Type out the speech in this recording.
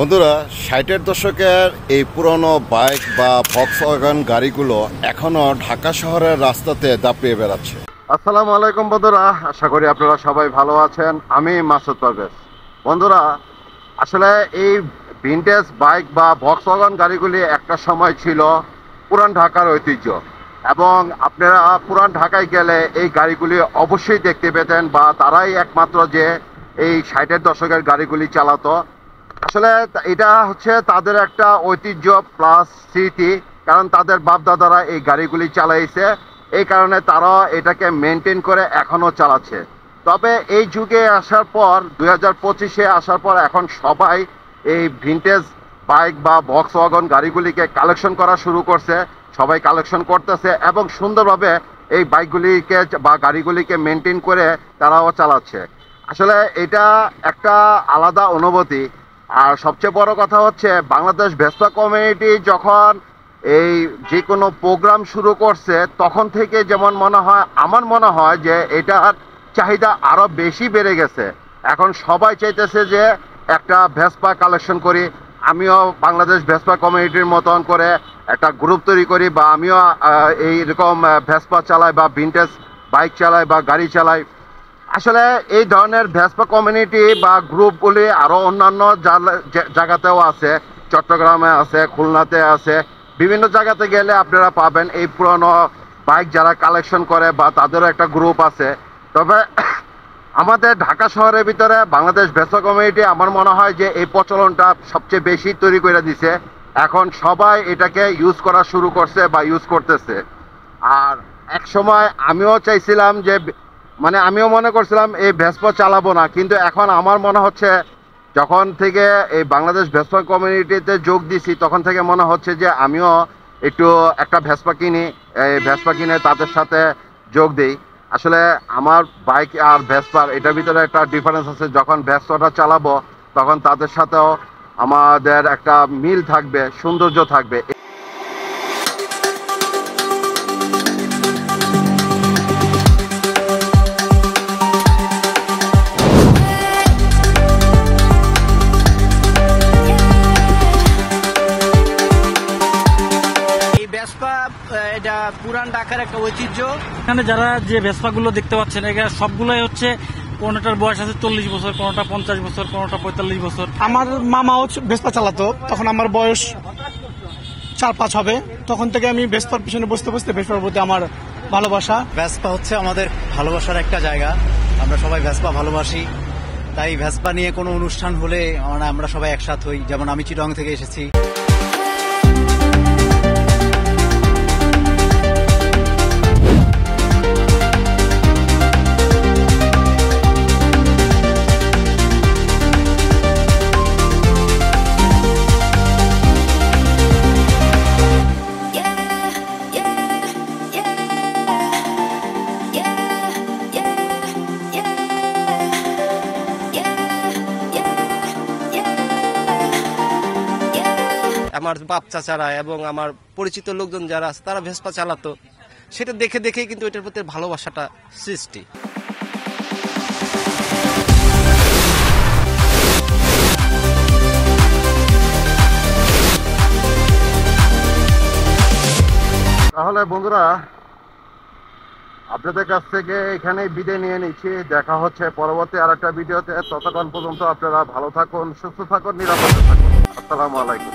বন্ধুরা, 60-এর দশকের এই পুরনো বাইক বা ভক্সওয়াগন গাড়িগুলো এখনো ঢাকা শহরের রাস্তাতে দাপিয়ে বেড়াচ্ছে। আসসালামু আলাইকুম বন্ধুরা, আশা করি আপনারা সবাই ভালো আছেন। আমি মাসুদ পারভেজ। বন্ধুরা, আসলে এই ভিনটেজ বাইক বা ভক্সওয়াগন গাড়িগুলি একটা সময় ছিল পুরান ঢাকার ঐতিহ্য, এবং আপনারা পুরান ঢাকায় গেলে এই গাড়িগুলি অবশ্যই দেখতে পেতেন, বা তারাই একমাত্র যে এই 60-এর দশকের গাড়িগুলি চালাতো। আসলে এটা হচ্ছে তাদের একটা ঐতিহ্য প্লাস স্মৃতি, কারণ তাদের বাপদাদারা এই গাড়িগুলি চালাইছে, এই কারণে তারা এটাকে মেনটেন করে এখনো চালাচ্ছে। তবে এই যুগে আসার পর 2025-এ আসার পর এখন সবাই এই ভিনটেজ বাইক বা ভক্সওয়াগন গাড়িগুলিকে কালেকশন করা শুরু করছে, সবাই কালেকশন করতেছে এবং সুন্দরভাবে এই বাইকগুলিকে বা গাড়িগুলিকে মেনটেন করে তারাও চালাচ্ছে। আসলে এটা একটা আলাদা অনুভূতি। আর সবচেয়ে বড় কথা হচ্ছে, বাংলাদেশ ভেসপা কমিউনিটি যখন এই যে কোনো প্রোগ্রাম শুরু করছে তখন থেকে যেমন আমার মনে হয় যে এটার চাহিদা আরও বেশি বেড়ে গেছে। এখন সবাই চাইতেছে যে একটা ভেসপা কালেকশন করি, আমিও বাংলাদেশ ভেসপা কমিউনিটির মতন করে একটা গ্রুপ তৈরি করি, বা আমিও এইরকম ভেসপা চালাই বা ভিনটেজ বাইক চালাই বা গাড়ি চালাই। আসলে এই ধরনের ভেসপা কমিউনিটি বা গ্রুপগুলি আরও অন্যান্য জায়গাতেও আছে, চট্টগ্রামে আছে, খুলনাতে আছে, বিভিন্ন জায়গাতে গেলে আপনারা পাবেন এই পুরনো বাইক যারা কালেকশন করে, বা তাদেরও একটা গ্রুপ আছে। তবে আমাদের ঢাকা শহরের ভিতরে বাংলাদেশ ভেসপা কমিউনিটি আমার মনে হয় যে এই প্রচলনটা সবচেয়ে বেশি তৈরি করে দিছে। এখন সবাই এটাকে ইউজ করা শুরু করছে বা ইউজ করতেছে। আর এক সময় আমিও চাইছিলাম যে আমিও মনে করছিলাম এই ভেসপা চালাবো না, কিন্তু এখন আমার মনে হচ্ছে যখন থেকে এই বাংলাদেশ ভেসপা কমিউনিটিতে যোগ দিছি তখন থেকে মনে হচ্ছে যে আমিও একটু একটা ভেসপা কিনি, এই ভেসপা কিনে তাদের সাথে যোগ দিই। আসলে আমার বাইক আর ভেসপার এটার ভিতরে একটা ডিফারেন্স আছে। যখন ভেসপাটা চালাবো তখন তাদের সাথেও আমাদের একটা মিল থাকবে, সৌন্দর্য থাকবে। এটা পুরান ঢাকার একটা ঐতিহ্য। এখানে যারা যে ভেসপাগুলো দেখতে পাচ্ছেন এখানে সবগুলোই হচ্ছে, কোনটার বয়স আছে 40 বছর, কোনটা 50 বছর, কোনটা 45 বছর। আমার মামাও ভেসপা চালাতো, তখন আমার বয়স 4-5 হবে। তখন থেকে আমি ভেসপার পিছনে বসতে বসতে ভেসপার প্রতি আমার ভালোবাসা। ভেসপা হচ্ছে আমাদের ভালোবাসার একটা জায়গা, আমরা সবাই ভেসপা ভালোবাসি, তাই ভেসপা নিয়ে কোনো অনুষ্ঠান হলে আমরা সবাই একসাথ হই। যেমন আমি চিটং থেকে এসেছি। আমার বাপ চাচারা এবং আমার পরিচিত লোকজন যারা আছে তারা ভেসপা চালাতো, সেটা দেখে দেখেই কিন্তু এটার প্রতি ভালোবাসাটা সৃষ্টি। তাহলে বন্ধুরা, আপনাদের কাছ থেকে এখানেই বিদায় নিয়ে নিচ্ছি। দেখা হচ্ছে পরবর্তী আরেকটা ভিডিওতে। ততক্ষণ পর্যন্ত আপনারা ভালো থাকুন, সুস্থ থাকুন, নিরাপদে থাকুন। আসসালামু আলাইকুম।